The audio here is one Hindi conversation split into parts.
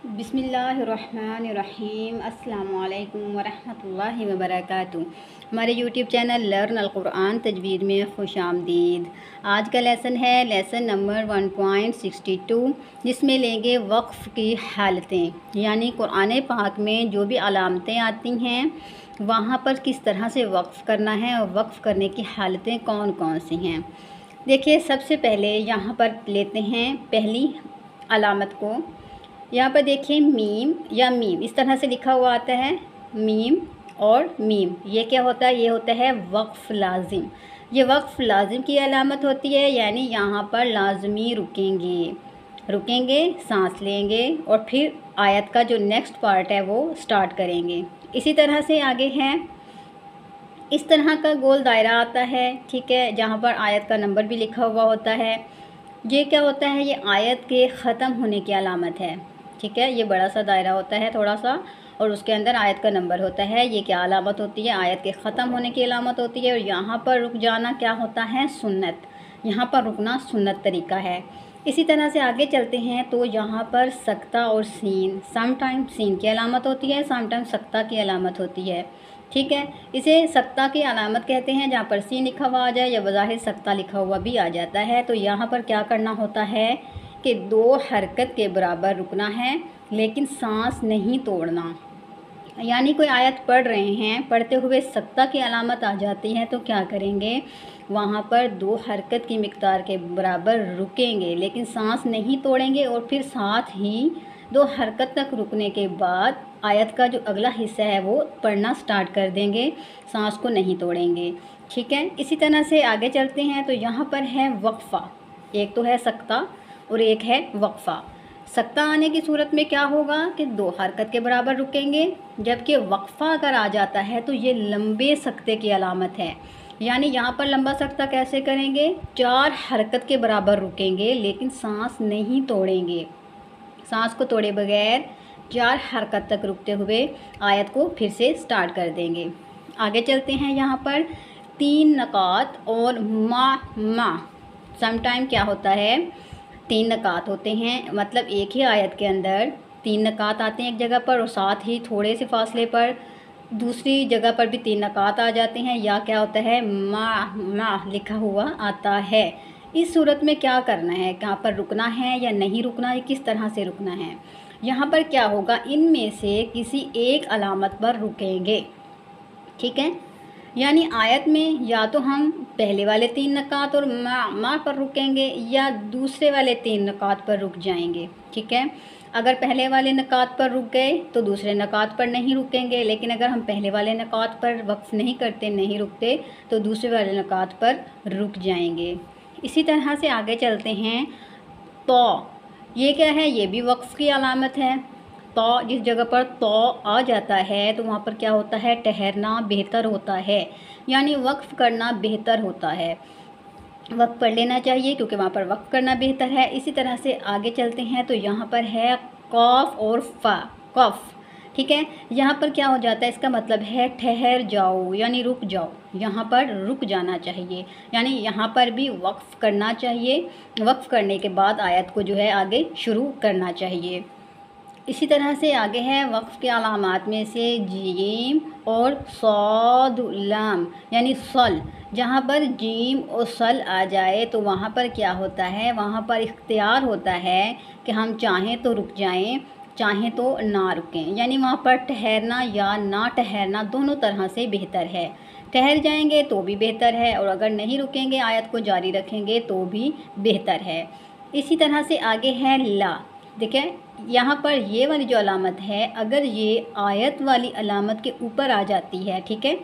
बिस्मिल्लाहिर्रहमानिर्रहीम अस्सलामुअलैकुम वरहमतुल्लाहि वबरकातुहू। हमारे यूट्यूब चैनल लर्न अल कुरान तजवीद में खुश आमदीद। आज का लेसन है लेसन नंबर 1.62, जिसमें लेंगे वक्फ़ की हालतें, यानी कुरान पाक में जो भी अलामतें आती हैं वहाँ पर किस तरह से वक्फ़ करना है और वक्फ़ करने की हालतें कौन कौन सी हैं। देखिए, सबसे पहले यहाँ पर लेते हैं पहली अलामत को। यहाँ पर देखिए मीम या मीम इस तरह से लिखा हुआ आता है, मीम और मीम। ये क्या होता है? ये होता है वक्फ़ लाजिम। ये वक्फ़ लाजिम की अलामत होती है, यानी यहाँ पर लाजमी रुकेंगे, सांस लेंगे और फिर आयत का जो नेक्स्ट पार्ट है वो स्टार्ट करेंगे। इसी तरह से आगे है, इस तरह का गोल दायरा आता है, ठीक है, जहाँ पर आयत का नंबर भी लिखा हुआ होता है। ये क्या होता है? ये आयत के ख़त्म होने की अलामत है, ठीक है। ये बड़ा सा दायरा होता है थोड़ा सा, और उसके अंदर आयत का नंबर होता है। ये क्या अलामत होती है? आयत के ख़त्म होने की अलामत होती है। और यहाँ पर रुक जाना क्या होता है? सुन्नत। यहाँ पर रुकना सुन्नत तरीका है। इसी तरह से आगे चलते हैं तो यहाँ पर सक्ता और सीन, समटाइम सीन की अलामत होती है, समटाइम सक्ता की अलामत होती है, ठीक है। इसे सक्ता की अलामत कहते हैं, जहाँ पर सीन लिखा हुआ आ जाए या बज़ाहिर सक्ता लिखा हुआ भी आ जाता है। तो यहाँ पर क्या करना होता है कि 2 हरकत के बराबर रुकना है, लेकिन सांस नहीं तोड़ना। यानी कोई आयत पढ़ रहे हैं, पढ़ते हुए सक्ता की अलामत आ जाती है तो क्या करेंगे? वहाँ पर 2 हरकत की मिक़दार के बराबर रुकेंगे, लेकिन सांस नहीं तोड़ेंगे। और फिर साथ ही 2 हरकत तक रुकने के बाद आयत का जो अगला हिस्सा है वो पढ़ना स्टार्ट कर देंगे, सांस को नहीं तोड़ेंगे, ठीक है। इसी तरह से आगे चलते हैं तो यहाँ पर है वक्फ़ा। एक तो है सक्ता और एक है वक्फ़ा। सक्ता आने की सूरत में क्या होगा कि 2 हरकत के बराबर रुकेंगे, जबकि वक्फ़ा अगर आ जाता है तो ये लंबे सक्ते की अलामत है। यानी यहाँ पर लंबा सक्ता कैसे करेंगे? 4 हरकत के बराबर रुकेंगे, लेकिन सांस नहीं तोड़ेंगे। सांस को तोड़े बगैर 4 हरकत तक रुकते हुए आयत को फिर से स्टार्ट कर देंगे। आगे चलते हैं, यहाँ पर 3 नकात और मा समटाइम क्या होता है? 3 नकात होते हैं, मतलब एक ही आयत के अंदर 3 नकात आते हैं एक जगह पर, और साथ ही थोड़े से फासले पर दूसरी जगह पर भी 3 नकात आ जाते हैं, या क्या होता है? मा लिखा हुआ आता है। इस सूरत में क्या करना है? कहाँ पर रुकना है या नहीं रुकना है? किस तरह से रुकना है? यहाँ पर क्या होगा? इनमें से किसी एक अलामत पर रुकेंगे, ठीक है। यानी आयत में या तो हम पहले वाले 3 नकात और मा पर रुकेंगे, या दूसरे वाले 3 नकात पर रुक जाएंगे, ठीक है। अगर पहले वाले नकात पर रुक गए तो दूसरे नकात पर नहीं रुकेंगे, लेकिन अगर हम पहले वाले नकात पर वक्फ़ नहीं करते, नहीं रुकते, तो दूसरे वाले नकात पर रुक जाएंगे। इसी तरह से आगे चलते हैं तो ये क्या है? ये भी वक्फ़ की अलामत है। तो जिस जगह पर तो आ जाता है तो वहाँ पर क्या होता है? ठहरना बेहतर होता है, यानी वक्फ़ करना बेहतर होता है। वक्त पढ़ लेना चाहिए क्योंकि वहाँ पर वक्फ़ करना बेहतर है। इसी तरह से आगे चलते हैं तो यहाँ पर है कॉफ और फ़ा, कॉफ, ठीक है। यहाँ पर क्या हो जाता है? इसका मतलब है ठहर जाओ, यानी रुक जाओ। यहाँ पर रुक जाना चाहिए, यानी यहाँ पर भी वक्फ़ करना चाहिए। वक्फ़ करने के बाद आयत को जो है आगे शुरू करना चाहिए। इसी तरह से आगे है वक्फ़ के अलामात में से जीम और सौद लाम, यानी सल। जहाँ पर जीम और सल आ जाए तो वहाँ पर क्या होता है? वहाँ पर इख्तियार होता है कि हम चाहें तो रुक जाएं, चाहें तो ना रुकें। यानी वहाँ पर ठहरना या ना ठहरना दोनों तरह से बेहतर है। ठहर जाएंगे तो भी बेहतर है, और अगर नहीं रुकेंगे, आयत को जारी रखेंगे तो भी बेहतर है। इसी तरह से आगे है ला। देखें, यहाँ पर ये वाली जो अलामत है, अगर ये आयत वाली अलामत के ऊपर आ जाती है, ठीक है,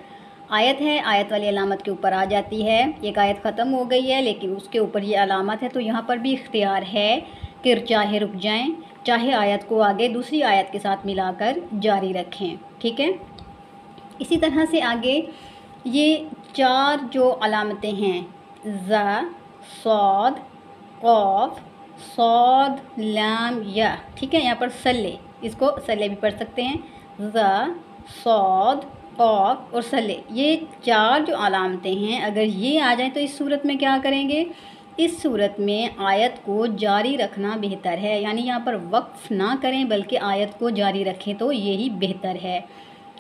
आयत है, आयत वाली अलामत के ऊपर आ जाती है, एक आयत ख़त्म हो गई है लेकिन उसके ऊपर ये अलामत है, तो यहाँ पर भी इख्तियार है कि चाहे रुक जाएं, चाहे आयत को आगे दूसरी आयत के साथ मिलाकर जारी रखें, ठीक है। इसी तरह से आगे ये 4 जो अलामतें हैं, ज़ा, सौद, क़ाफ़, सौद, लाम, या, ठीक है। यहाँ पर सल्ले, इसको सल्ले भी पढ़ सकते हैं। ज़ा, सौद, क़ाफ़ और सल्ले, ये 4 जो अलामतें हैं, अगर ये आ जाएं तो इस सूरत में क्या करेंगे? इस सूरत में आयत को जारी रखना बेहतर है, यानी यहाँ पर वक्फ़ ना करें बल्कि आयत को जारी रखें तो यही बेहतर है।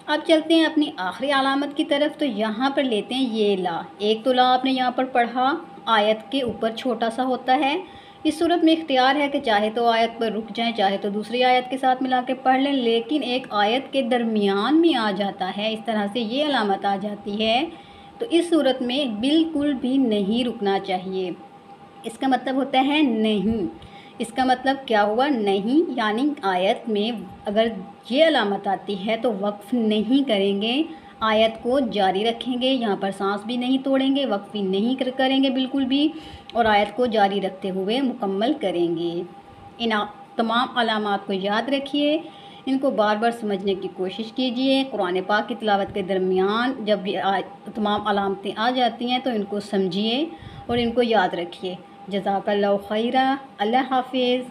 अब चलते हैं अपनी आखिरी अलामत की तरफ। तो यहाँ पर लेते हैं ये ला। एक तो ला आपने यहाँ पर पढ़ा, आयत के ऊपर छोटा सा होता है। इस सूरत में इख्तियार है कि चाहे तो आयत पर रुक जाएं, चाहे तो दूसरी आयत के साथ मिला के पढ़ लें, लेकिन एक आयत के दरमियान में आ जाता है, इस तरह से ये अलामत आ जाती है। तो इस सूरत में बिल्कुल भी नहीं रुकना चाहिए। इसका मतलब होता है नहीं। इसका मतलब क्या हुआ? नहीं, यानी आयत में अगर ये अलामत आती है तो वक्फ़ नहीं करेंगे, आयत को जारी रखेंगे, यहाँ पर सांस भी नहीं तोड़ेंगे, वक्फ़ भी नहीं करेंगे बिल्कुल भी, और आयत को जारी रखते हुए मुकम्मल करेंगे। इन तमाम अलामात को याद रखिए, इनको बार बार समझने की कोशिश कीजिए। कुरान पाक की तिलावत के दरमियान जब भी तमाम अलामतें आ जाती हैं तो इनको समझिए और इनको याद रखिए। जज़ाकल्लाहु खैरा। अल्लाह हाफ़िज़।